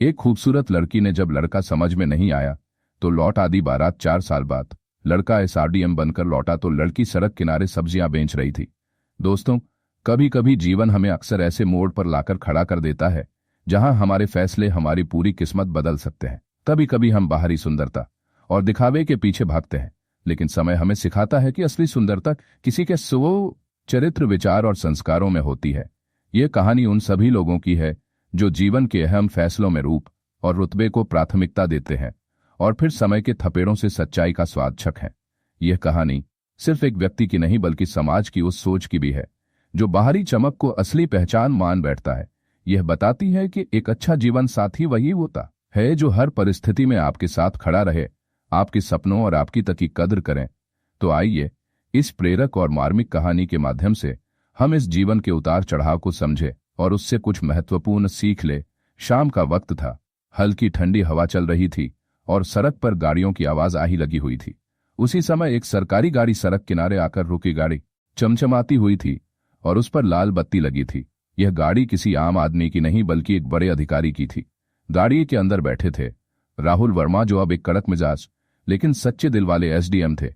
एक खूबसूरत लड़की ने जब लड़का समझ में नहीं आया तो लौट आदि बारात। 4 साल बाद लड़का एसआरडीएम बनकर लौटा तो लड़की सड़क किनारे सब्जियां बेच रही थी। दोस्तों, कभी कभी जीवन हमें अक्सर ऐसे मोड़ पर लाकर खड़ा कर देता है जहां हमारे फैसले हमारी पूरी किस्मत बदल सकते हैं। कभी कभी हम बाहरी सुंदरता और दिखावे के पीछे भागते हैं, लेकिन समय हमें सिखाता है कि असली सुंदरता किसी के स्वभाव, चरित्र, विचार और संस्कारों में होती है। ये कहानी उन सभी लोगों की है जो जीवन के अहम फैसलों में रूप और रुतबे को प्राथमिकता देते हैं और फिर समय के थपेड़ों से सच्चाई का स्वाद चखें। यह कहानी सिर्फ एक व्यक्ति की नहीं बल्कि समाज की उस सोच की भी है जो बाहरी चमक को असली पहचान मान बैठता है। यह बताती है कि एक अच्छा जीवन साथी वही होता है जो हर परिस्थिति में आपके साथ खड़ा रहे, आपके सपनों और आपकी तक की कद्र करें। तो आइए इस प्रेरक और मार्मिक कहानी के माध्यम से हम इस जीवन के उतार चढ़ाव को समझें और उससे कुछ महत्वपूर्ण सीख ले। शाम का वक्त था, हल्की ठंडी हवा चल रही थी और सड़क पर गाड़ियों की आवाज आही लगी हुई थी। उसी समय एक सरकारी गाड़ी सड़क किनारे आकर रुकी। गाड़ी चमचमाती हुई थी और उस पर लाल बत्ती लगी थी। यह गाड़ी किसी आम आदमी की नहीं बल्कि एक बड़े अधिकारी की थी। गाड़ी के अंदर बैठे थे राहुल वर्मा, जो अब एक कड़क मिजाज लेकिन सच्चे दिल वाले एसडीएम थे।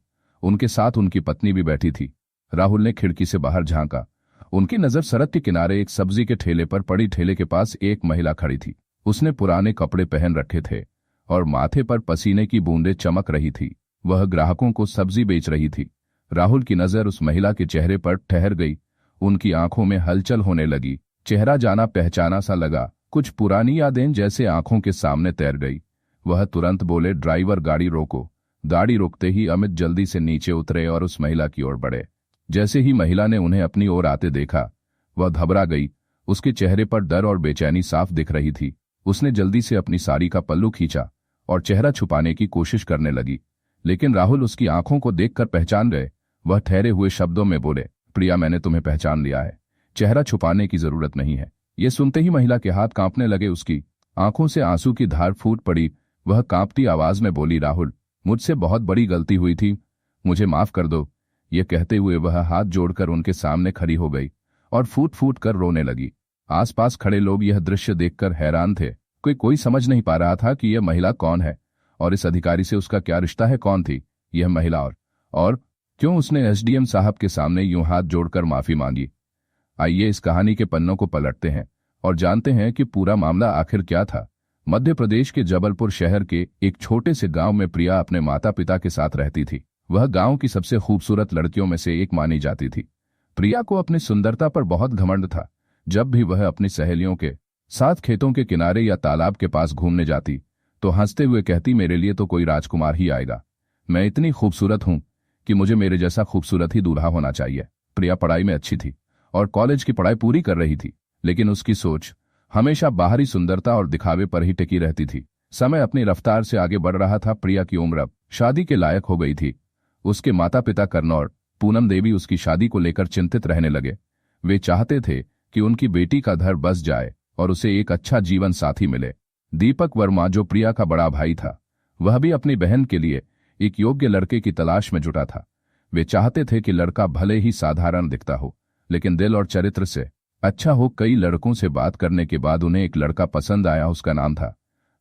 उनके साथ उनकी पत्नी भी बैठी थी। राहुल ने खिड़की से बाहर झांका। उनकी नजर सड़क के किनारे एक सब्जी के ठेले पर पड़ी। ठेले के पास एक महिला खड़ी थी। उसने पुराने कपड़े पहन रखे थे और माथे पर पसीने की बूंदें चमक रही थी। वह ग्राहकों को सब्जी बेच रही थी। राहुल की नजर उस महिला के चेहरे पर ठहर गई। उनकी आंखों में हलचल होने लगी। चेहरा जाना पहचाना सा लगा। कुछ पुरानी यादें जैसे आंखों के सामने तैर गई। वह तुरंत बोले, ड्राइवर गाड़ी रोको। गाड़ी रुकते ही अमित जल्दी से नीचे उतरे और उस महिला की ओर बढ़े। जैसे ही महिला ने उन्हें अपनी ओर आते देखा, वह घबरा गई। उसके चेहरे पर डर और बेचैनी साफ दिख रही थी। उसने जल्दी से अपनी साड़ी का पल्लू खींचा और चेहरा छुपाने की कोशिश करने लगी, लेकिन राहुल उसकी आंखों को देखकर पहचान गए। वह ठहरे हुए शब्दों में बोले, प्रिया, मैंने तुम्हें पहचान लिया है। चेहरा छुपाने की जरूरत नहीं है। ये सुनते ही महिला के हाथ कांपने लगे। उसकी आंखों से आंसू की धार फूट पड़ी। वह कांपती आवाज में बोली, राहुल, मुझसे बहुत बड़ी गलती हुई थी, मुझे माफ कर दो। ये कहते हुए वह हाथ जोड़कर उनके सामने खड़ी हो गई और फूट फूट कर रोने लगी। आसपास खड़े लोग यह दृश्य देखकर हैरान थे। कोई समझ नहीं पा रहा था कि यह महिला कौन है और इस अधिकारी से उसका क्या रिश्ता है। कौन थी यह महिला और क्यों उसने एसडीएम साहब के सामने यूं हाथ जोड़कर माफी मांगी। आइए इस कहानी के पन्नों को पलटते हैं और जानते हैं कि पूरा मामला आखिर क्या था। मध्य प्रदेश के जबलपुर शहर के एक छोटे से गांव में प्रिया अपने माता पिता के साथ रहती थी। वह गांव की सबसे खूबसूरत लड़कियों में से एक मानी जाती थी। प्रिया को अपनी सुंदरता पर बहुत घमंड था। जब भी वह अपनी सहेलियों के साथ खेतों के किनारे या तालाब के पास घूमने जाती तो हंसते हुए कहती, मेरे लिए तो कोई राजकुमार ही आएगा। मैं इतनी खूबसूरत हूं कि मुझे मेरे जैसा खूबसूरत ही दूल्हा होना चाहिए। प्रिया पढ़ाई में अच्छी थी और कॉलेज की पढ़ाई पूरी कर रही थी, लेकिन उसकी सोच हमेशा बाहरी सुंदरता और दिखावे पर ही टिकी रहती थी। समय अपनी रफ्तार से आगे बढ़ रहा था। प्रिया की उम्र अब शादी के लायक हो गई थी। उसके माता पिता कर्ण और पूनम देवी उसकी शादी को लेकर चिंतित रहने लगे। वे चाहते थे कि उनकी बेटी का घर बस जाए और उसे एक अच्छा जीवन साथी मिले। दीपक वर्मा, जो प्रिया का बड़ा भाई था, वह भी अपनी बहन के लिए एक योग्य लड़के की तलाश में जुटा था। वे चाहते थे कि लड़का भले ही साधारण दिखता हो, लेकिन दिल और चरित्र से अच्छा हो। कई लड़कों से बात करने के बाद उन्हें एक लड़का पसंद आया। उसका नाम था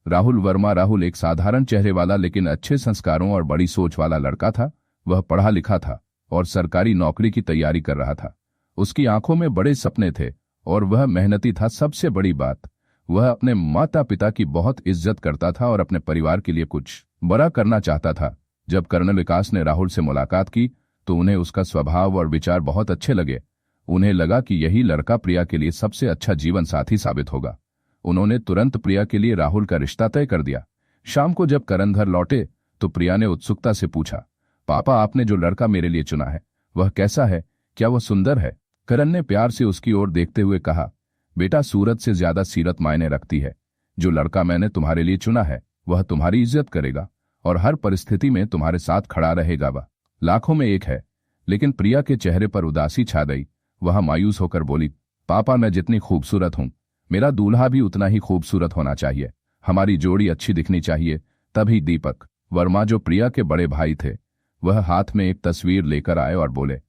राहुल वर्मा। राहुल एक साधारण चेहरे वाला लेकिन अच्छे संस्कारों और बड़ी सोच वाला लड़का था। वह पढ़ा लिखा था और सरकारी नौकरी की तैयारी कर रहा था। उसकी आंखों में बड़े सपने थे और वह मेहनती था। सबसे बड़ी बात, वह अपने माता पिता की बहुत इज्जत करता था और अपने परिवार के लिए कुछ बड़ा करना चाहता था। जब कर्नल विकास ने राहुल से मुलाकात की तो उन्हें उसका स्वभाव और विचार बहुत अच्छे लगे। उन्हें लगा कि यही लड़का प्रिया के लिए सबसे अच्छा जीवन साथी साबित होगा। उन्होंने तुरंत प्रिया के लिए राहुल का रिश्ता तय कर दिया। शाम को जब करण घर लौटे तो प्रिया ने उत्सुकता से पूछा, पापा, आपने जो लड़का मेरे लिए चुना है वह कैसा है? क्या वह सुंदर है? करण ने प्यार से उसकी ओर देखते हुए कहा, बेटा, सूरत से ज्यादा सीरत मायने रखती है। जो लड़का मैंने तुम्हारे लिए चुना है वह तुम्हारी इज्जत करेगा और हर परिस्थिति में तुम्हारे साथ खड़ा रहेगा। वह लाखों में एक है। लेकिन प्रिया के चेहरे पर उदासी छा गई। वह मायूस होकर बोली, पापा, मैं जितनी खूबसूरत हूं, मेरा दूल्हा भी उतना ही खूबसूरत होना चाहिए। हमारी जोड़ी अच्छी दिखनी चाहिए। तभी दीपक वर्मा, जो प्रिया के बड़े भाई थे, वह हाथ में एक तस्वीर लेकर आए और बोले,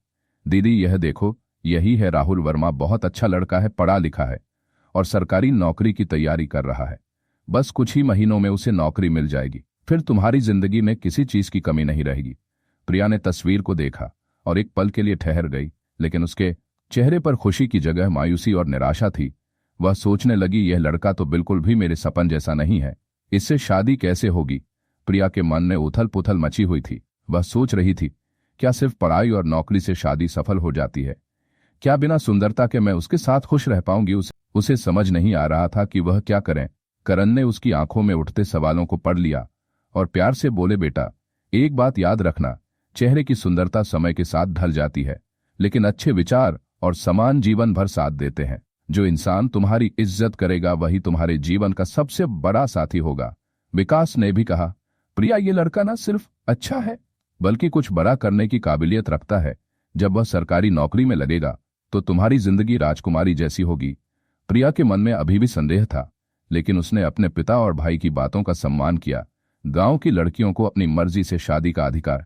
दीदी, यह देखो, यही है राहुल वर्मा। बहुत अच्छा लड़का है, पढ़ा लिखा है और सरकारी नौकरी की तैयारी कर रहा है। बस कुछ ही महीनों में उसे नौकरी मिल जाएगी, फिर तुम्हारी जिंदगी में किसी चीज की कमी नहीं रहेगी। प्रिया ने तस्वीर को देखा और एक पल के लिए ठहर गई, लेकिन उसके चेहरे पर खुशी की जगह मायूसी और निराशा थी। वह सोचने लगी, यह लड़का तो बिल्कुल भी मेरे सपन जैसा नहीं है, इससे शादी कैसे होगी। प्रिया के मन में उथल पुथल मची हुई थी। वह सोच रही थी, क्या सिर्फ पढ़ाई और नौकरी से शादी सफल हो जाती है? क्या बिना सुंदरता के मैं उसके साथ खुश रह पाऊंगी? उसे समझ नहीं आ रहा था कि वह क्या करें। करण ने उसकी आंखों में उठते सवालों को पढ़ लिया और प्यार से बोले, बेटा एक बात याद रखना, चेहरे की सुंदरता समय के साथ ढल जाती है, लेकिन अच्छे विचार और समान जीवन भर साथ देते हैं। जो इंसान तुम्हारी इज्जत करेगा वही तुम्हारे जीवन का सबसे बड़ा साथी होगा। विकास ने भी कहा, प्रिया ये लड़का न सिर्फ अच्छा है बल्कि कुछ बड़ा करने की काबिलियत रखता है। जब वह सरकारी नौकरी में लगेगा तो तुम्हारी जिंदगी राजकुमारी जैसी होगी। प्रिया के मन में अभी भी संदेह था, लेकिन उसने अपने पिता और भाई की बातों का सम्मान किया। गांव की लड़कियों को अपनी मर्जी से शादी का अधिकार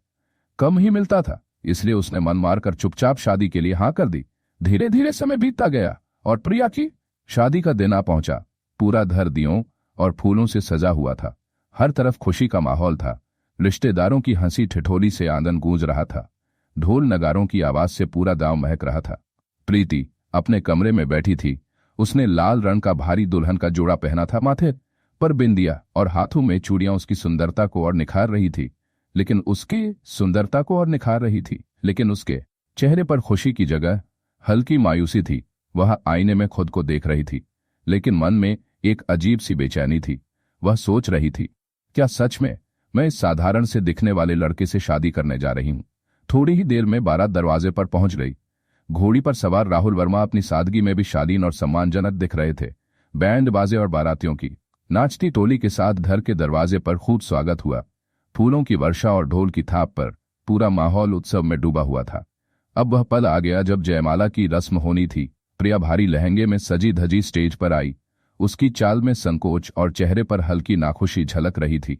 कम ही मिलता था, इसलिए उसने मन मारकर चुपचाप शादी के लिए हां कर दी। धीरे धीरे समय बीतता गया और प्रिया की शादी का दिन आ पहुंचा। पूरा घर दियों और फूलों से सजा हुआ था। हर तरफ खुशी का माहौल था। रिश्तेदारों की हंसी ठिठोली से आंगन गूंज रहा था। ढोल नगारों की आवाज से पूरा गांव महक रहा था। प्रीति अपने कमरे में बैठी थी। उसने लाल रंग का भारी दुल्हन का जोड़ा पहना था। माथे पर बिंदिया और हाथों में चूड़ियां उसकी सुंदरता को और निखार रही थी, लेकिन उसके चेहरे पर खुशी की जगह हल्की मायूसी थी। वह आईने में खुद को देख रही थी, लेकिन मन में एक अजीब सी बेचैनी थी। वह सोच रही थी, क्या सच में मैं इस साधारण से दिखने वाले लड़के से शादी करने जा रही हूं? थोड़ी ही देर में बारात दरवाजे पर पहुंच गई। घोड़ी पर सवार राहुल वर्मा अपनी सादगी में भी शालीन और सम्मानजनक दिख रहे थे। बैंड बाजे और बारातियों की नाचती टोली के साथ घर के दरवाजे पर खूब स्वागत हुआ। फूलों की वर्षा और ढोल की थाप पर पूरा माहौल उत्सव में डूबा हुआ था। अब वह पल आ गया जब जयमाला की रस्म होनी थी। प्रिया भारी लहंगे में सजी धजी स्टेज पर आई। उसकी चाल में संकोच और चेहरे पर हल्की नाखुशी झलक रही थी।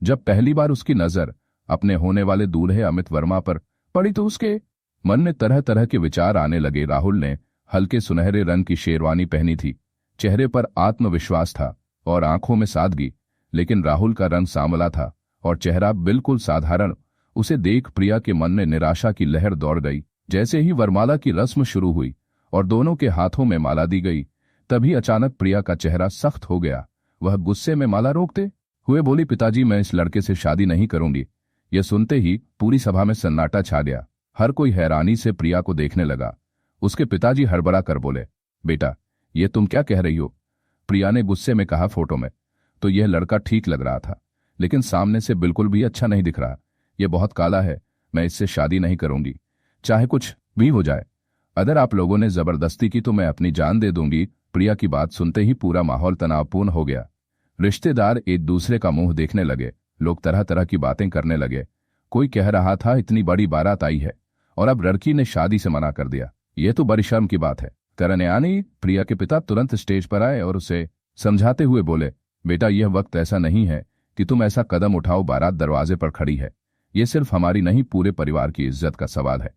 जब पहली बार उसकी नजर अपने होने वाले दूल्हे अमित वर्मा पर पड़ी तो उसके मन में तरह तरह के विचार आने लगे। राहुल ने हल्के सुनहरे रंग की शेरवानी पहनी थी। चेहरे पर आत्मविश्वास था और आंखों में सादगी, लेकिन राहुल का रंग सांवला था और चेहरा बिल्कुल साधारण। उसे देख प्रिया के मन में निराशा की लहर दौड़ गई। जैसे ही वरमाला की रस्म शुरू हुई और दोनों के हाथों में माला दी गई, तभी अचानक प्रिया का चेहरा सख्त हो गया। वह गुस्से में माला रोकते हुए बोली, पिताजी मैं इस लड़के से शादी नहीं करूंगी। यह सुनते ही पूरी सभा में सन्नाटा छा गया। हर कोई हैरानी से प्रिया को देखने लगा। उसके पिताजी हड़बड़ा कर बोले, बेटा ये तुम क्या कह रही हो? प्रिया ने गुस्से में कहा, फोटो में तो यह लड़का ठीक लग रहा था, लेकिन सामने से बिल्कुल भी अच्छा नहीं दिख रहा। यह बहुत काला है, मैं इससे शादी नहीं करूंगी, चाहे कुछ भी हो जाए। अगर आप लोगों ने जबरदस्ती की तो मैं अपनी जान दे दूंगी। प्रिया की बात सुनते ही पूरा माहौल तनावपूर्ण हो गया। रिश्तेदार एक दूसरे का मुंह देखने लगे। लोग तरह तरह की बातें करने लगे। कोई कह रहा था, इतनी बड़ी बारात आई है और अब लड़की ने शादी से मना कर दिया, यह तो बड़ी शर्म की बात है। करण यानी प्रिया के पिता तुरंत स्टेज पर आए और उसे समझाते हुए बोले, बेटा यह वक्त ऐसा नहीं है कि तुम ऐसा कदम उठाओ। बारात दरवाजे पर खड़ी है, यह सिर्फ हमारी नहीं पूरे परिवार की इज्जत का सवाल है।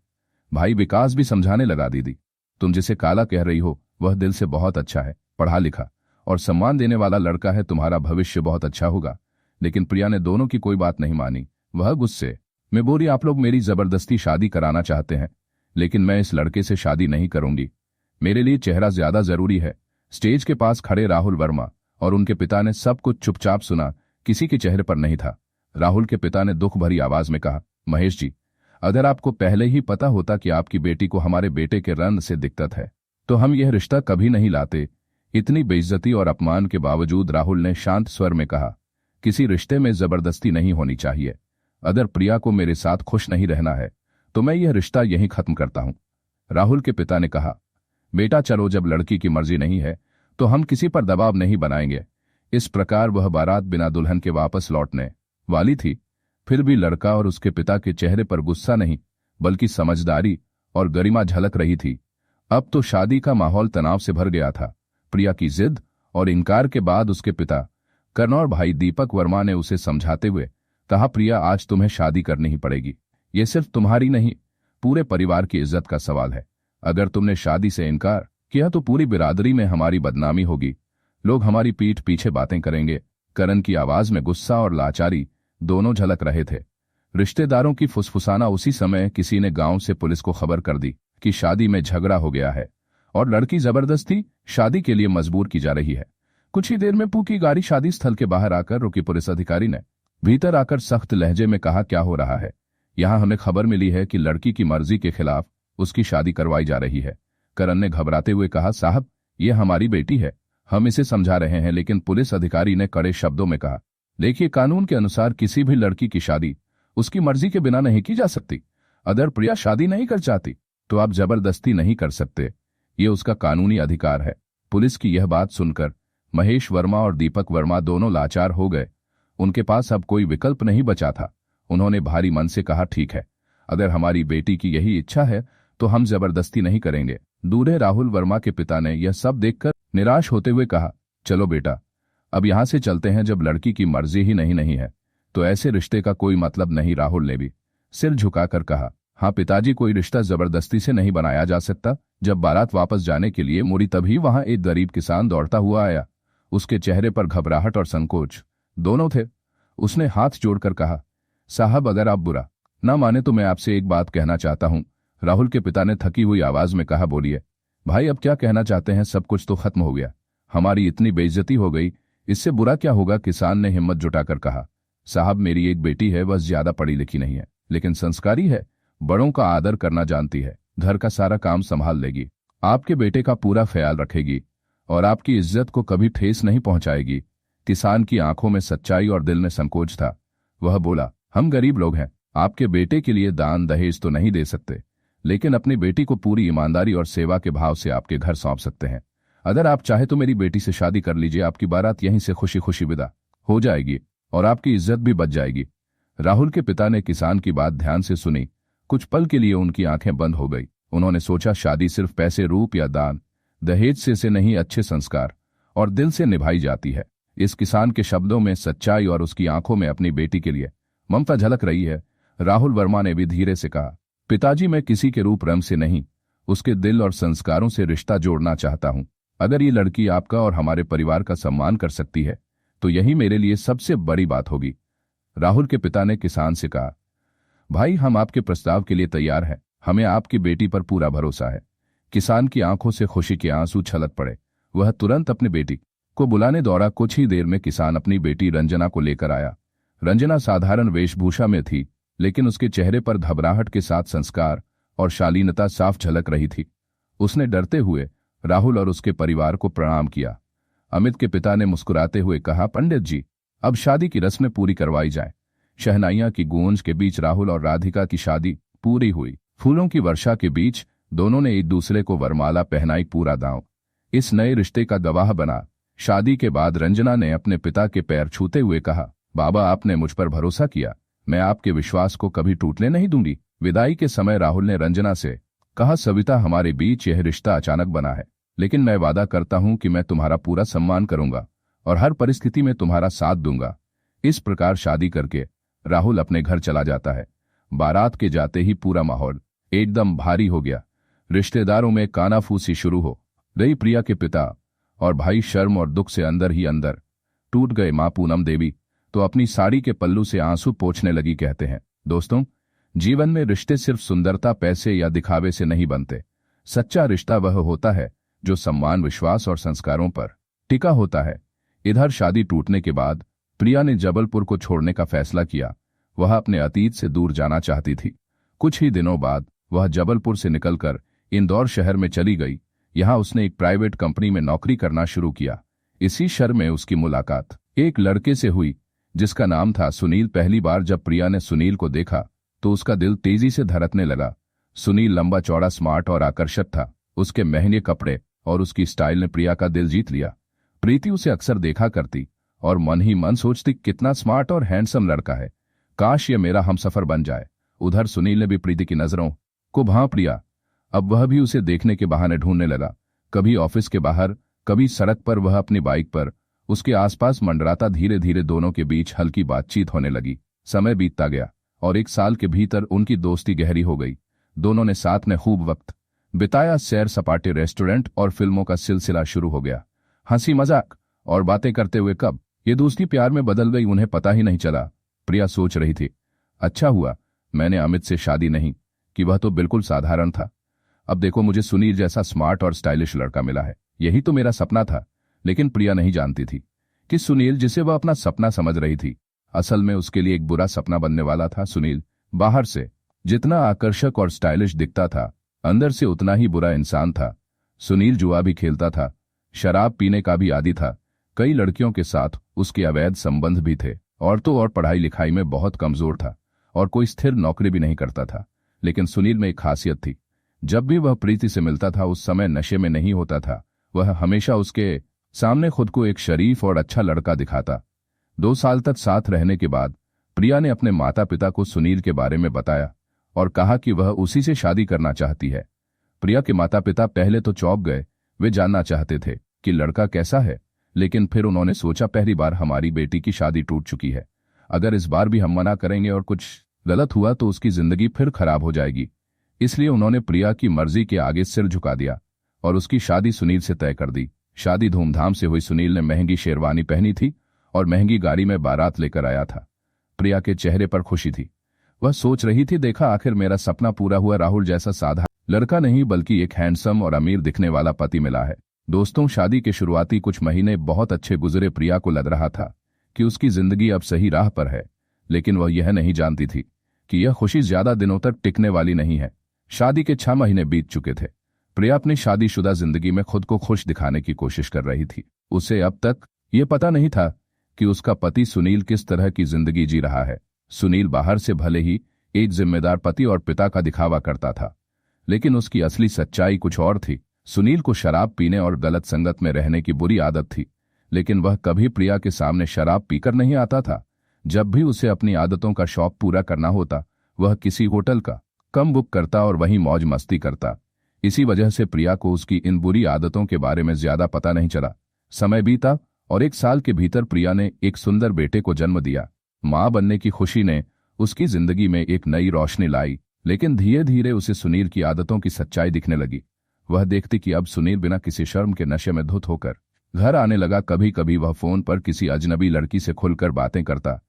भाई विकास भी समझाने लगा, दीदी तुम जिसे काला कह रही हो वह दिल से बहुत अच्छा है, पढ़ा लिखा और सम्मान देने वाला लड़का है, तुम्हारा भविष्य बहुत अच्छा होगा। लेकिन प्रिया ने दोनों की कोई बात नहीं मानी। वह गुस्से में बोली, आप लोग मेरी जबरदस्ती शादी कराना चाहते हैं, लेकिन मैं इस लड़के से शादी नहीं करूंगी। मेरे लिए चेहरा ज्यादा जरूरी है। स्टेज के पास खड़े राहुल वर्मा और उनके पिता ने सब कुछ चुपचाप सुना। किसी के चेहरे पर नहीं था। राहुल के पिता ने दुख भरी आवाज में कहा, महेश जी अगर आपको पहले ही पता होता कि आपकी बेटी को हमारे बेटे के रंग से दिक्कत है तो हम यह रिश्ता कभी नहीं लाते। इतनी बेइज्जती और अपमान के बावजूद राहुल ने शांत स्वर में कहा, किसी रिश्ते में जबरदस्ती नहीं होनी चाहिए। अगर प्रिया को मेरे साथ खुश नहीं रहना है तो मैं यह रिश्ता यहीं खत्म करता हूं। राहुल के पिता ने कहा, बेटा चलो, जब लड़की की मर्जी नहीं है तो हम किसी पर दबाव नहीं बनाएंगे। इस प्रकार वह बारात बिना दुल्हन के वापस लौटने वाली थी। फिर भी लड़का और उसके पिता के चेहरे पर गुस्सा नहीं बल्कि समझदारी और गरिमा झलक रही थी। अब तो शादी का माहौल तनाव से भर गया था। प्रिया की जिद और इनकार के बाद उसके पिता कर्ण और भाई दीपक वर्मा ने उसे समझाते हुए कहा, प्रिया आज तुम्हें शादी करनी ही पड़ेगी। यह सिर्फ तुम्हारी नहीं पूरे परिवार की इज्जत का सवाल है। अगर तुमने शादी से इनकार किया तो पूरी बिरादरी में हमारी बदनामी होगी। लोग हमारी पीठ पीछे बातें करेंगे करण की आवाज में गुस्सा और लाचारी दोनों झलक रहे थे। रिश्तेदारों की फुसफुसाना उसी समय किसी ने गांव से पुलिस को खबर कर दी कि शादी में झगड़ा हो गया है और लड़की जबरदस्ती शादी के लिए मजबूर की जा रही है। कुछ ही देर में पू की गाड़ी शादी स्थल के बाहर आकर रुकी। पुलिस अधिकारी ने भीतर आकर सख्त लहजे में कहा, क्या हो रहा है? यहां हमें खबर मिली है कि लड़की की मर्जी के खिलाफ उसकी शादी करवाई जा रही है। करण ने घबराते हुए कहा, साहब यह हमारी बेटी है, हम इसे समझा रहे हैं। लेकिन पुलिस अधिकारी ने कड़े शब्दों में कहा, देखिए कानून के अनुसार किसी भी लड़की की शादी उसकी मर्जी के बिना नहीं की जा सकती। अगर प्रिया शादी नहीं कर चाहती तो आप जबरदस्ती नहीं कर सकते, ये उसका कानूनी अधिकार है। पुलिस की यह बात सुनकर महेश वर्मा और दीपक वर्मा दोनों लाचार हो गए। उनके पास अब कोई विकल्प नहीं बचा था। उन्होंने भारी मन से कहा, ठीक है, अगर हमारी बेटी की यही इच्छा है तो हम जबरदस्ती नहीं करेंगे। दूल्हे राहुल वर्मा के पिता ने यह सब देखकर निराश होते हुए कहा, चलो बेटा, अब यहां से चलते हैं। जब लड़की की मर्जी ही नहीं है तो ऐसे रिश्ते का कोई मतलब नहीं। राहुल ने भी सिर झुकाकर कहा, हाँ पिताजी, कोई रिश्ता जबरदस्ती से नहीं बनाया जा सकता। जब बारात वापस जाने के लिए मुड़ी तभी वहां एक गरीब किसान दौड़ता हुआ आया। उसके चेहरे पर घबराहट और संकोच दोनों थे। उसने हाथ जोड़कर कहा, साहब अगर आप बुरा ना माने तो मैं आपसे एक बात कहना चाहता हूं। राहुल के पिता ने थकी हुई आवाज में कहा, बोलिए भाई, अब क्या कहना चाहते हैं? सब कुछ तो खत्म हो गया, हमारी इतनी बेइज्जती हो गई, इससे बुरा क्या होगा? किसान ने हिम्मत जुटाकर कहा, साहब मेरी एक बेटी है, बस ज्यादा पढ़ी लिखी नहीं है, लेकिन संस्कारी है, बड़ों का आदर करना जानती है, घर का सारा काम संभाल लेगी, आपके बेटे का पूरा ख्याल रखेगी और आपकी इज्जत को कभी ठेस नहीं पहुंचाएगी। किसान की आंखों में सच्चाई और दिल में संकोच था। वह बोला, हम गरीब लोग हैं, आपके बेटे के लिए दान दहेज तो नहीं दे सकते, लेकिन अपनी बेटी को पूरी ईमानदारी और सेवा के भाव से आपके घर सौंप सकते हैं। अगर आप चाहे तो मेरी बेटी से शादी कर लीजिए, आपकी बारात यहीं से खुशी खुशी विदा हो जाएगी और आपकी इज्जत भी बच जाएगी। राहुल के पिता ने किसान की बात ध्यान से सुनी। कुछ पल के लिए उनकी आंखें बंद हो गई। उन्होंने सोचा, शादी सिर्फ पैसे, रूप या दान दहेज से नहीं, अच्छे संस्कार और दिल से निभाई जाती है। इस किसान के शब्दों में सच्चाई और उसकी आंखों में अपनी बेटी के लिए ममता झलक रही है। राहुल वर्मा ने भी धीरे से कहा, पिताजी, मैं किसी के रूप रंग से नहीं, उसके दिल और संस्कारों से रिश्ता जोड़ना चाहता हूं। अगर ये लड़की आपका और हमारे परिवार का सम्मान कर सकती है तो यही मेरे लिए सबसे बड़ी बात होगी। राहुल के पिता ने किसान से कहा, भाई हम आपके प्रस्ताव के लिए तैयार हैं, हमें आपकी बेटी पर पूरा भरोसा है। किसान की आंखों से खुशी के आंसू छलक पड़े। वह तुरंत अपनी बेटी को बुलाने दौड़ा। कुछ ही देर में किसान अपनी बेटी रंजना को लेकर आया। रंजना साधारण वेशभूषा में थी, लेकिन उसके चेहरे पर घबराहट के साथ संस्कार और शालीनता साफ झलक रही थी। उसने डरते हुए राहुल और उसके परिवार को प्रणाम किया। अमित के पिता ने मुस्कुराते हुए कहा, पंडित जी, अब शादी की रस्में पूरी करवाई जाएं। शहनाइयां की गूंज के बीच राहुल और राधिका की शादी पूरी हुई। फूलों की वर्षा के बीच दोनों ने एक दूसरे को वरमाला पहनाई। पूरा गांव इस नए रिश्ते का गवाह बना। शादी के बाद रंजना ने अपने पिता के पैर छूते हुए कहा, बाबा आपने मुझ पर भरोसा किया, मैं आपके विश्वास को कभी टूटने नहीं दूंगी। विदाई के समय राहुल ने रंजना से कहा, सविता, हमारे बीच यह रिश्ता अचानक बना है, लेकिन मैं वादा करता हूं कि मैं तुम्हारा पूरा सम्मान करूंगा और हर परिस्थिति में तुम्हारा साथ दूंगा। इस प्रकार शादी करके राहुल अपने घर चला जाता है। बारात के जाते ही पूरा माहौल एकदम भारी हो गया। रिश्तेदारों में कानाफूसी शुरू हो गई। प्रिया के पिता और भाई शर्म और दुख से अंदर ही अंदर टूट गए। मां पूनम देवी तो अपनी साड़ी के पल्लू से आंसू पोंछने लगी। कहते हैं दोस्तों, जीवन में रिश्ते सिर्फ सुंदरता, पैसे या दिखावे से नहीं बनते। सच्चा रिश्ता वह होता है जो सम्मान, विश्वास और संस्कारों पर टिका होता है। इधर शादी टूटने के बाद प्रिया ने जबलपुर को छोड़ने का फैसला किया। वह अपने अतीत से दूर जाना चाहती थी। कुछ ही दिनों बाद वह जबलपुर से निकलकर इंदौर शहर में चली गई। यहां उसने एक प्राइवेट कंपनी में नौकरी करना शुरू किया। इसी शहर में उसकी मुलाकात एक लड़के से हुई जिसका नाम था सुनील। पहली बार जब प्रिया ने सुनील को देखा तो उसका दिल तेजी से धड़कने लगा। सुनील लंबा चौड़ा, स्मार्ट और आकर्षक था। उसके महंगे कपड़े और उसकी स्टाइल ने प्रिया का दिल जीत लिया। प्रीति उसे अक्सर देखा करती और मन ही मन सोचती, कितना स्मार्ट और हैंडसम लड़का है, काश ये मेरा हमसफर बन जाए। उधर सुनील ने भी प्रीति की नजरों को भांप लिया। अब वह भी उसे देखने के बहाने ढूंढने लगा। कभी ऑफिस के बाहर, कभी सड़क पर वह अपनी बाइक पर उसके आसपास मंडराता। धीरे धीरे दोनों के बीच हल्की बातचीत होने लगी। समय बीतता गया और 1 साल के भीतर उनकी दोस्ती गहरी हो गई। दोनों ने साथ में खूब वक्त बिताया। सैर सपाटे, रेस्टोरेंट और फिल्मों का सिलसिला शुरू हो गया। हंसी मजाक और बातें करते हुए कब ये दोस्ती प्यार में बदल गई, उन्हें पता ही नहीं चला। प्रिया सोच रही थी, अच्छा हुआ मैंने अमित से शादी नहीं की, वह तो बिल्कुल साधारण था। अब देखो मुझे सुनील जैसा स्मार्ट और स्टाइलिश लड़का मिला है, यही तो मेरा सपना था। लेकिन प्रिया नहीं जानती थी कि सुनील, जिसे वह अपना सपना समझ रही थी, असल में उसके लिए एक बुरा सपना बनने वाला था। सुनील बाहर से जितना आकर्षक और स्टाइलिश दिखता था, अंदर से उतना ही बुरा इंसान था। सुनील जुआ भी खेलता था, शराब पीने का भी आदी था, कई लड़कियों के साथ उसके अवैध संबंध भी थे, औरतों और पढ़ाई लिखाई में बहुत कमजोर था और कोई स्थिर नौकरी भी नहीं करता था। लेकिन सुनील में एक खासियत थी, जब भी वह प्रीति से मिलता था उस समय नशे में नहीं होता था। वह हमेशा उसके सामने खुद को एक शरीफ और अच्छा लड़का दिखाता। 2 साल तक साथ रहने के बाद प्रिया ने अपने माता पिता को सुनील के बारे में बताया और कहा कि वह उसी से शादी करना चाहती है। प्रिया के माता पिता पहले तो चौंक गए, वे जानना चाहते थे कि लड़का कैसा है, लेकिन फिर उन्होंने सोचा पहली बार हमारी बेटी की शादी टूट चुकी है, अगर इस बार भी हम मना करेंगे और कुछ गलत हुआ तो उसकी जिंदगी फिर खराब हो जाएगी। इसलिए उन्होंने प्रिया की मर्जी के आगे सिर झुका दिया और उसकी शादी सुनील से तय कर दी। शादी धूमधाम से हुई। सुनील ने महंगी शेरवानी पहनी थी और महंगी गाड़ी में बारात लेकर आया था। प्रिया के चेहरे पर खुशी थी, वह सोच रही थी, देखा आखिर मेरा सपना पूरा हुआ, राहुल जैसा साधा लड़का नहीं बल्कि एक हैंडसम और अमीर दिखने वाला पति मिला है। दोस्तों, शादी के शुरुआती कुछ महीने बहुत अच्छे गुजरे। प्रिया को लग रहा था कि उसकी जिंदगी अब सही राह पर है, लेकिन वह यह नहीं जानती थी कि यह खुशी ज्यादा दिनों तक टिकने वाली नहीं है। शादी के 6 महीने बीत चुके थे। प्रिया अपनी शादीशुदा जिंदगी में खुद को खुश दिखाने की कोशिश कर रही थी। उसे अब तक ये पता नहीं था कि उसका पति सुनील किस तरह की जिंदगी जी रहा है। सुनील बाहर से भले ही एक जिम्मेदार पति और पिता का दिखावा करता था, लेकिन उसकी असली सच्चाई कुछ और थी। सुनील को शराब पीने और गलत संगत में रहने की बुरी आदत थी, लेकिन वह कभी प्रिया के सामने शराब पीकर नहीं आता था। जब भी उसे अपनी आदतों का शौक पूरा करना होता, वह किसी होटल का कम बुक करता और वहीं मौज मस्ती करता। इसी वजह से प्रिया को उसकी इन बुरी आदतों के बारे में ज्यादा पता नहीं चला। समय बीता और 1 साल के भीतर प्रिया ने एक सुंदर बेटे को जन्म दिया। मां बनने की खुशी ने उसकी जिंदगी में एक नई रोशनी लाई, लेकिन धीरे धीरे उसे सुनील की आदतों की सच्चाई दिखने लगी। वह देखती कि अब सुनील बिना किसी शर्म के नशे में धुत होकर घर आने लगा। कभी कभी वह फोन पर किसी अजनबी लड़की से खुलकर बातें करता।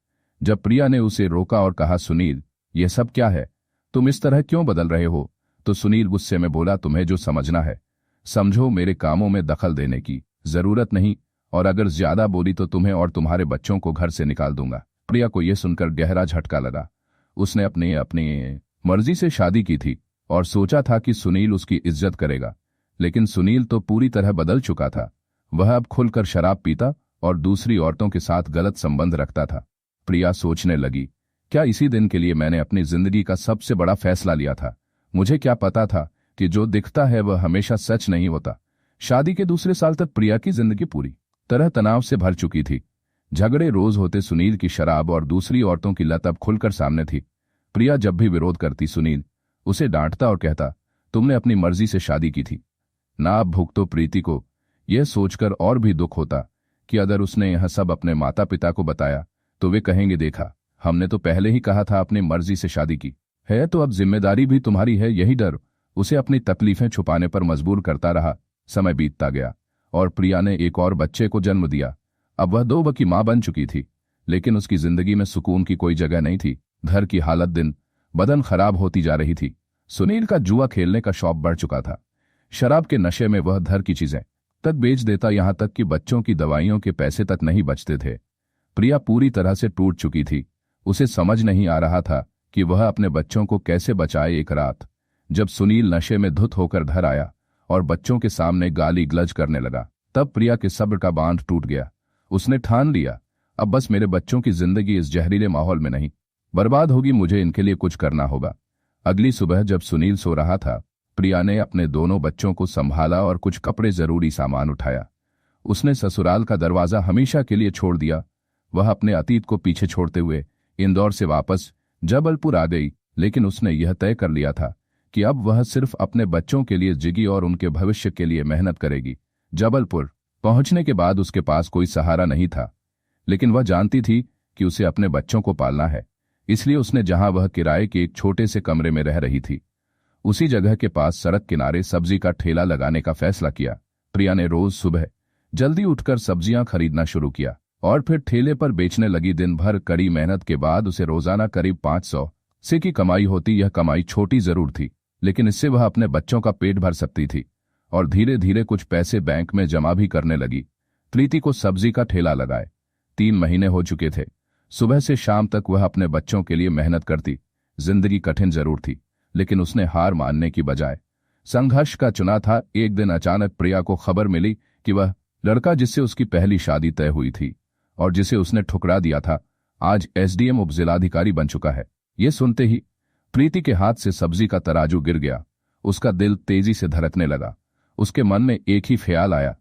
जब प्रिया ने उसे रोका और कहा, सुनील यह सब क्या है, तुम इस तरह क्यों बदल रहे हो, तो सुनील गुस्से में बोला, तुम्हें जो समझना है समझो, मेरे कामों में दखल देने की जरूरत नहीं, और अगर ज्यादा बोली तो तुम्हें और तुम्हारे बच्चों को घर से निकाल दूंगा। प्रिया को यह सुनकर गहरा झटका लगा। उसने अपनी मर्जी से शादी की थी और सोचा था कि सुनील उसकी इज्जत करेगा, लेकिन सुनील तो पूरी तरह बदल चुका था। वह अब खुलकर शराब पीता और दूसरी औरतों के साथ गलत संबंध रखता था। प्रिया सोचने लगी, क्या इसी दिन के लिए मैंने अपनी जिंदगी का सबसे बड़ा फैसला लिया था? मुझे क्या पता था कि जो दिखता है वह हमेशा सच नहीं होता। शादी के दूसरे साल तक प्रिया की जिंदगी पूरी तरह तनाव से भर चुकी थी। झगड़े रोज होते। सुनील की शराब और दूसरी औरतों की लत अब खुलकर सामने थी। प्रिया जब भी विरोध करती, सुनील उसे डांटता और कहता, तुमने अपनी मर्जी से शादी की थी ना, अब भुगतो। प्रीति को यह सोचकर और भी दुख होता कि अगर उसने यह सब अपने माता पिता को बताया तो वे कहेंगे, देखा हमने तो पहले ही कहा था अपनी मर्जी से शादी की है, तो अब जिम्मेदारी भी तुम्हारी है। यही डर उसे अपनी तकलीफें छुपाने पर मजबूर करता रहा। समय बीतता गया और प्रिया ने एक और बच्चे को जन्म दिया। अब वह 2 की मां बन चुकी थी, लेकिन उसकी जिंदगी में सुकून की कोई जगह नहीं थी। घर की हालत दिन बदन खराब होती जा रही थी। सुनील का जुआ खेलने का शौक बढ़ चुका था। शराब के नशे में वह घर की चीजें तक बेच देता, यहां तक कि बच्चों की दवाइयों के पैसे तक नहीं बचते थे। प्रिया पूरी तरह से टूट चुकी थी। उसे समझ नहीं आ रहा था कि वह अपने बच्चों को कैसे बचाए। एक रात जब सुनील नशे में धुत होकर घर आया और बच्चों के सामने गाली गलौज करने लगा, तब प्रिया के सब्र का बांध टूट गया। उसने ठान लिया, अब बस मेरे बच्चों की जिंदगी इस जहरीले माहौल में नहीं बर्बाद होगी, मुझे इनके लिए कुछ करना होगा। अगली सुबह जब सुनील सो रहा था, प्रिया ने अपने दोनों बच्चों को संभाला और कुछ कपड़े जरूरी सामान उठाया। उसने ससुराल का दरवाजा हमेशा के लिए छोड़ दिया। वह अपने अतीत को पीछे छोड़ते हुए इंदौर से वापस जबलपुर आ गई, लेकिन उसने यह तय कर लिया था कि अब वह सिर्फ अपने बच्चों के लिए जिगी और उनके भविष्य के लिए मेहनत करेगी। जबलपुर पहुंचने के बाद उसके पास कोई सहारा नहीं था, लेकिन वह जानती थी कि उसे अपने बच्चों को पालना है। इसलिए उसने जहां वह किराए के एक छोटे से कमरे में रह रही थी, उसी जगह के पास सड़क किनारे सब्जी का ठेला लगाने का फैसला किया। प्रिया ने रोज सुबह जल्दी उठकर सब्जियां खरीदना शुरू किया। और फिर ठेले पर बेचने लगी। दिन भर कड़ी मेहनत के बाद उसे रोजाना करीब 500 से की कमाई होती। यह कमाई छोटी जरूर थी, लेकिन इससे वह अपने बच्चों का पेट भर सकती थी और धीरे धीरे कुछ पैसे बैंक में जमा भी करने लगी। प्रीति को सब्जी का ठेला लगाए 3 महीने हो चुके थे। सुबह से शाम तक वह अपने बच्चों के लिए मेहनत करती। जिंदगी कठिन जरूर थी, लेकिन उसने हार मानने की बजाय संघर्ष का चुना था। एक दिन अचानक प्रिया को खबर मिली कि वह लड़का जिससे उसकी पहली शादी तय हुई थी और जिसे उसने ठुकरा दिया था, आज एसडीएम उपजिलाधिकारी बन चुका है। ये सुनते ही प्रीति के हाथ से सब्जी का तराजू गिर गया। उसका दिल तेजी से धड़कने लगा। उसके मन में एक ही ख्याल आया,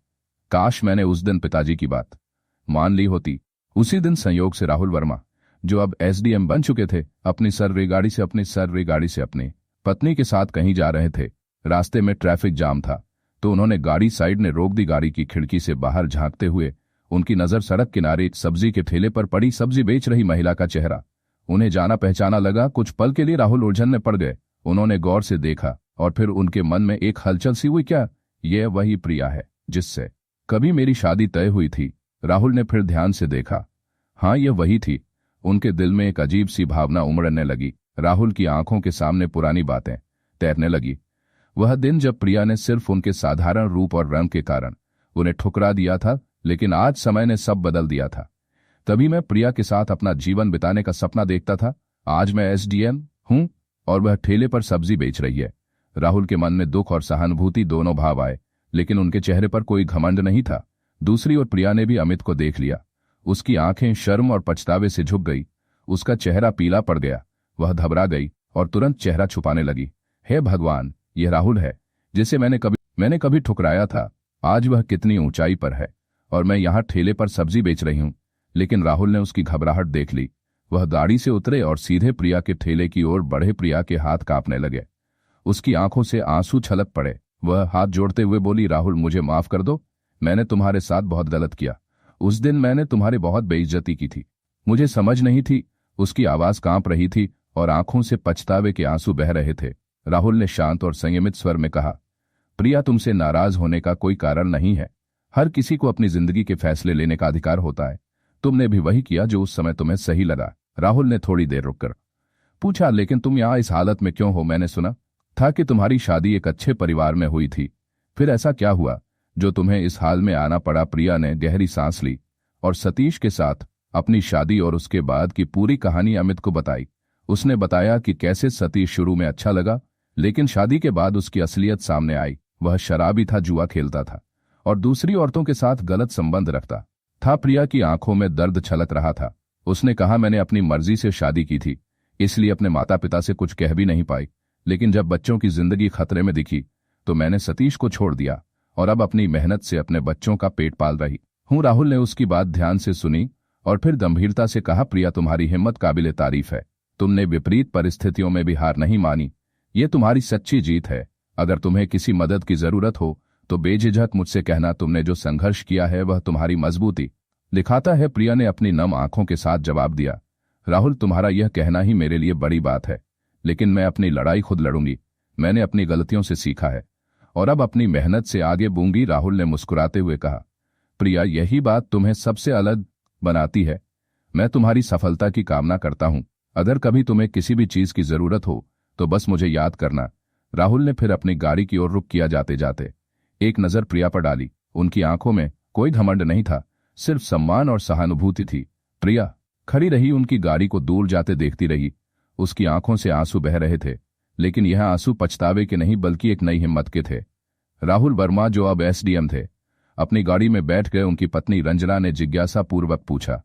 काश मैंने उस दिन पिताजी की बात मान ली होती। उसी दिन संयोग से राहुल वर्मा, जो अब एसडीएम बन चुके थे, अपनी सर्वे गाड़ी से अपनी पत्नी के साथ कहीं जा रहे थे। रास्ते में ट्रैफिक जाम था, तो उन्होंने गाड़ी साइड में रोक दी। गाड़ी की खिड़की से बाहर झांकते हुए उनकी नजर सड़क किनारे सब्जी के ठेले पर पड़ी सब्जी बेच रही महिला का चेहरा उन्हें जाना पहचाना लगा। कुछ पल के लिए राहुल उलझन में पड़ गए। उन्होंने गौर से देखा और फिर उनके मन में एक हलचल सी हुई, क्या यह वही प्रिया है जिससे कभी मेरी शादी तय हुई थी? राहुल ने फिर ध्यान से देखा। हाँ, यह वही थी। उनके दिल में एक अजीब सी भावना उमड़ने लगी। राहुल की आंखों के सामने पुरानी बातें तैरने लगी। वह दिन जब प्रिया ने सिर्फ उनके साधारण रूप और रंग के कारण उन्हें ठुकरा दिया था, लेकिन आज समय ने सब बदल दिया था। तभी मैं प्रिया के साथ अपना जीवन बिताने का सपना देखता था। आज मैं एसडीएम हूं और वह ठेले पर सब्जी बेच रही है। राहुल के मन में दुख और सहानुभूति दोनों भाव आए, लेकिन उनके चेहरे पर कोई घमंड नहीं था। दूसरी ओर प्रिया ने भी अमित को देख लिया। उसकी आंखें शर्म और पछतावे से झुक गई। उसका चेहरा पीला पड़ गया। वह घबरा गई और तुरंत चेहरा छुपाने लगी। हे भगवान, यह राहुल है जिसे मैंने कभी ठुकराया था। आज वह कितनी ऊंचाई पर है और मैं यहाँ ठेले पर सब्जी बेच रही हूँ। लेकिन राहुल ने उसकी घबराहट देख ली। वह गाड़ी से उतरे और सीधे प्रिया के ठेले की ओर बढ़े। प्रिया के हाथ कांपने लगे। उसकी आंखों से आंसू छलक पड़े। वह हाथ जोड़ते हुए बोली, राहुल, मुझे माफ कर दो। मैंने तुम्हारे साथ बहुत गलत किया। उस दिन मैंने तुम्हारी बहुत बेइज्जती की थी। मुझे समझ नहीं थी। उसकी आवाज कांप रही थी और आंखों से पछतावे के आंसू बह रहे थे। राहुल ने शांत और संयमित स्वर में कहा, प्रिया, तुमसे नाराज होने का कोई कारण नहीं है। हर किसी को अपनी जिंदगी के फैसले लेने का अधिकार होता है। तुमने भी वही किया जो उस समय तुम्हें सही लगा। राहुल ने थोड़ी देर रुककर पूछा, लेकिन तुम यहाँ इस हालत में क्यों हो? मैंने सुना था कि तुम्हारी शादी एक अच्छे परिवार में हुई थी। फिर ऐसा क्या हुआ जो तुम्हें इस हाल में आना पड़ा? प्रिया ने गहरी सांस ली और सतीश के साथ अपनी शादी और उसके बाद की पूरी कहानी अमित को बताई। उसने बताया कि कैसे सतीश शुरू में अच्छा लगा, लेकिन शादी के बाद उसकी असलियत सामने आई। वह शराबी था, जुआ खेलता था और दूसरी औरतों के साथ गलत संबंध रखता था। प्रिया की आंखों में दर्द छलक रहा था। उसने कहा, मैंने अपनी मर्जी से शादी की थी, इसलिए अपने माता पिता से कुछ कह भी नहीं पाई। लेकिन जब बच्चों की जिंदगी खतरे में दिखी तो मैंने सतीश को छोड़ दिया और अब अपनी मेहनत से अपने बच्चों का पेट पाल रही हूं। राहुल ने उसकी बात ध्यान से सुनी और फिर गंभीरता से कहा, प्रिया, तुम्हारी हिम्मत काबिले तारीफ है। तुमने विपरीत परिस्थितियों में भी हार नहीं मानी। ये तुम्हारी सच्ची जीत है। अगर तुम्हें किसी मदद की जरूरत हो तो बेझिझक मुझसे कहना। तुमने जो संघर्ष किया है वह तुम्हारी मजबूती दिखाता है। प्रिया ने अपनी नम आंखों के साथ जवाब दिया, राहुल, तुम्हारा यह कहना ही मेरे लिए बड़ी बात है, लेकिन मैं अपनी लड़ाई खुद लड़ूंगी। मैंने अपनी गलतियों से सीखा है और अब अपनी मेहनत से आगे बढ़ूंगी। राहुल ने मुस्कुराते हुए कहा, प्रिया, यही बात तुम्हें सबसे अलग बनाती है। मैं तुम्हारी सफलता की कामना करता हूं। अगर कभी तुम्हें किसी भी चीज की जरूरत हो तो बस मुझे याद करना। राहुल ने फिर अपनी गाड़ी की ओर रुख किया। जाते जाते एक नजर प्रिया पर डाली। उनकी आंखों में कोई घमंड नहीं था, सिर्फ सम्मान और सहानुभूति थी। प्रिया खड़ी रही, उनकी गाड़ी को दूर जाते देखती रही। उसकी आंखों से आंसू बह रहे थे, लेकिन यह आंसू पछतावे के नहीं बल्कि एक नई हिम्मत के थे। राहुल वर्मा, जो अब एसडीएम थे, अपनी गाड़ी में बैठ गए। उनकी पत्नी रंजना ने जिज्ञासा पूर्वक पूछा,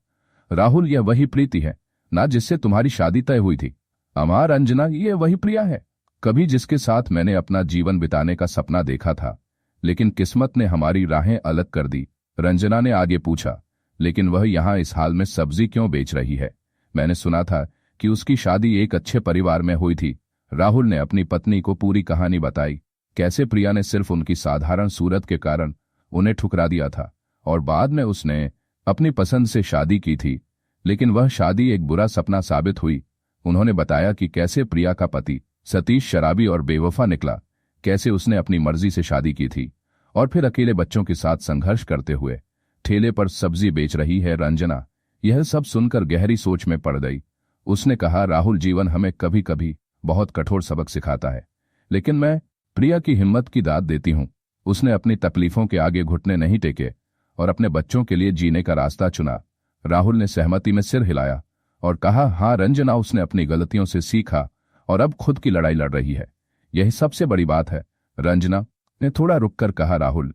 राहुल, यह वही प्रीति है ना जिससे तुम्हारी शादी तय हुई थी? अमां रंजना, ये वही प्रिया है कभी जिसके साथ मैंने अपना जीवन बिताने का सपना देखा था, लेकिन किस्मत ने हमारी राहें अलग कर दी। रंजना ने आगे पूछा, लेकिन वह यहाँ इस हाल में सब्जी क्यों बेच रही है? मैंने सुना था कि उसकी शादी एक अच्छे परिवार में हुई थी। राहुल ने अपनी पत्नी को पूरी कहानी बताई, कैसे प्रिया ने सिर्फ उनकी साधारण सूरत के कारण उन्हें ठुकरा दिया था और बाद में उसने अपनी पसंद से शादी की थी, लेकिन वह शादी एक बुरा सपना साबित हुई। उन्होंने बताया कि कैसे प्रिया का पति सतीश शराबी और बेवफा निकला, कैसे उसने अपनी मर्जी से शादी की थी और फिर अकेले बच्चों के साथ संघर्ष करते हुए ठेले पर सब्जी बेच रही है रंजना। यह सब सुनकर गहरी सोच में पड़ गई। उसने कहा, राहुल, जीवन हमें कभी कभी बहुत कठोर सबक सिखाता है, लेकिन मैं प्रिया की हिम्मत की दाद देती हूँ। उसने अपनी तकलीफों के आगे घुटने नहीं टेके और अपने बच्चों के लिए जीने का रास्ता चुना। राहुल ने सहमति में सिर हिलाया और कहा, हाँ रंजना, उसने अपनी गलतियों से सीखा और अब खुद की लड़ाई लड़ रही है। यही सबसे बड़ी बात है। रंजना ने थोड़ा रुककर कहा, राहुल,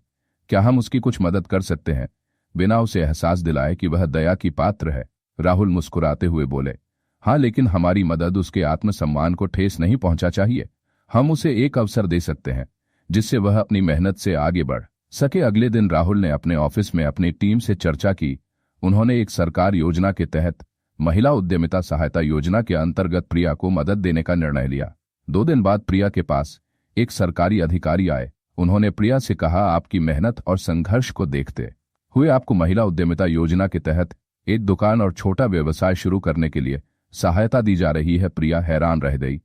क्या हम उसकी कुछ मदद कर सकते हैं, बिना उसे एहसास दिलाए कि वह दया की पात्र है? राहुल मुस्कुराते हुए बोले, हाँ, लेकिन हमारी मदद उसके आत्मसम्मान को ठेस नहीं पहुंचा चाहिए। हम उसे एक अवसर दे सकते हैं जिससे वह अपनी मेहनत से आगे बढ़ सके। अगले दिन राहुल ने अपने ऑफिस में अपनी टीम से चर्चा की। उन्होंने एक सरकार योजना के तहत महिला उद्यमिता सहायता योजना के अंतर्गत प्रिया को मदद देने का निर्णय लिया। 2 दिन बाद प्रिया के पास एक सरकारी अधिकारी आए। उन्होंने प्रिया से कहा, आपकी मेहनत और संघर्ष को देखते हुए आपको महिला उद्यमिता योजना के तहत एक दुकान और छोटा व्यवसाय शुरू करने के लिए सहायता दी जा रही है। प्रिया हैरान रह गई।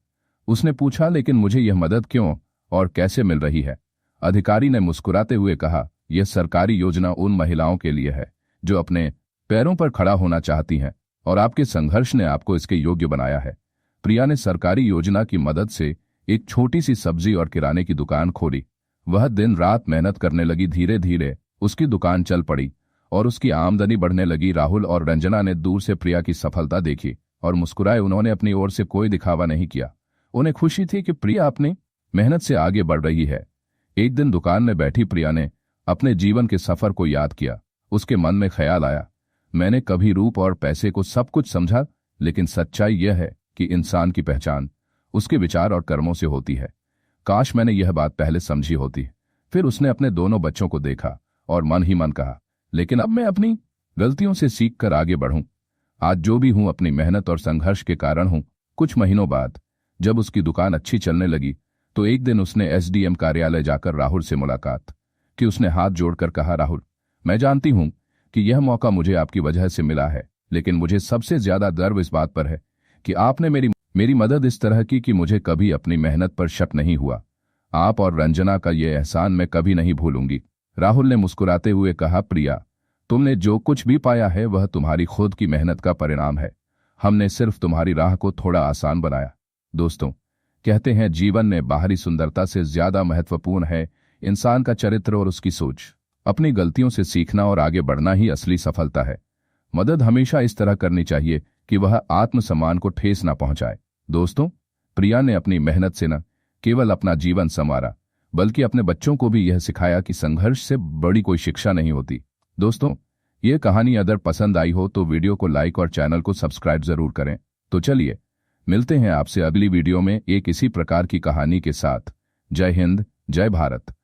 उसने पूछा, लेकिन मुझे यह मदद क्यों और कैसे मिल रही है? अधिकारी ने मुस्कुराते हुए कहा, यह सरकारी योजना उन महिलाओं के लिए है जो अपने पैरों पर खड़ा होना चाहती हैं और आपके संघर्ष ने आपको इसके योग्य बनाया है। प्रिया ने सरकारी योजना की मदद से एक छोटी सी सब्जी और किराने की दुकान खोली। वह दिन रात मेहनत करने लगी। धीरे धीरे उसकी दुकान चल पड़ी और उसकी आमदनी बढ़ने लगी। राहुल और रंजना ने दूर से प्रिया की सफलता देखी और मुस्कुराए। उन्होंने अपनी ओर से कोई दिखावा नहीं किया। उन्हें खुशी थी कि प्रिया अपनी मेहनत से आगे बढ़ रही है। एक दिन दुकान में बैठी प्रिया ने अपने जीवन के सफर को याद किया। उसके मन में ख्याल आया, मैंने कभी रूप और पैसे को सब कुछ समझा, लेकिन सच्चाई यह है कि इंसान की पहचान उसके विचार और कर्मों से होती है। काश मैंने यह बात पहले समझी होती। फिर उसने अपने दोनों बच्चों को देखा और मन ही मन कहा, लेकिन अब मैं अपनी गलतियों से सीख कर आगे बढ़ूं। आज जो भी हूं अपनी मेहनत और संघर्ष के कारण हूं। कुछ महीनों बाद जब उसकी दुकान अच्छी चलने लगी तो एक दिन उसने एसडीएम कार्यालय जाकर राहुल से मुलाकात की। उसने हाथ जोड़कर कहा, राहुल, मैं जानती हूं कि यह मौका मुझे आपकी वजह से मिला है, लेकिन मुझे सबसे ज्यादा गर्व इस बात पर है कि आपने मेरी मदद इस तरह की कि मुझे कभी अपनी मेहनत पर शक नहीं हुआ। आप और रंजना का यह एहसान मैं कभी नहीं भूलूंगी। राहुल ने मुस्कुराते हुए कहा, प्रिया, तुमने जो कुछ भी पाया है वह तुम्हारी खुद की मेहनत का परिणाम है। हमने सिर्फ तुम्हारी राह को थोड़ा आसान बनाया। दोस्तों, कहते हैं जीवन में बाहरी सुंदरता से ज्यादा महत्वपूर्ण है इंसान का चरित्र और उसकी सोच। अपनी गलतियों से सीखना और आगे बढ़ना ही असली सफलता है। मदद हमेशा इस तरह करनी चाहिए कि वह आत्मसम्मान को ठेस न पहुंचाए। दोस्तों, प्रिया ने अपनी मेहनत से न केवल अपना जीवन संवारा, बल्कि अपने बच्चों को भी यह सिखाया कि संघर्ष से बड़ी कोई शिक्षा नहीं होती। दोस्तों, ये कहानी अगर पसंद आई हो तो वीडियो को लाइक और चैनल को सब्सक्राइब जरूर करें। तो चलिए मिलते हैं आपसे अगली वीडियो में एक इसी प्रकार की कहानी के साथ। जय हिंद, जय भारत।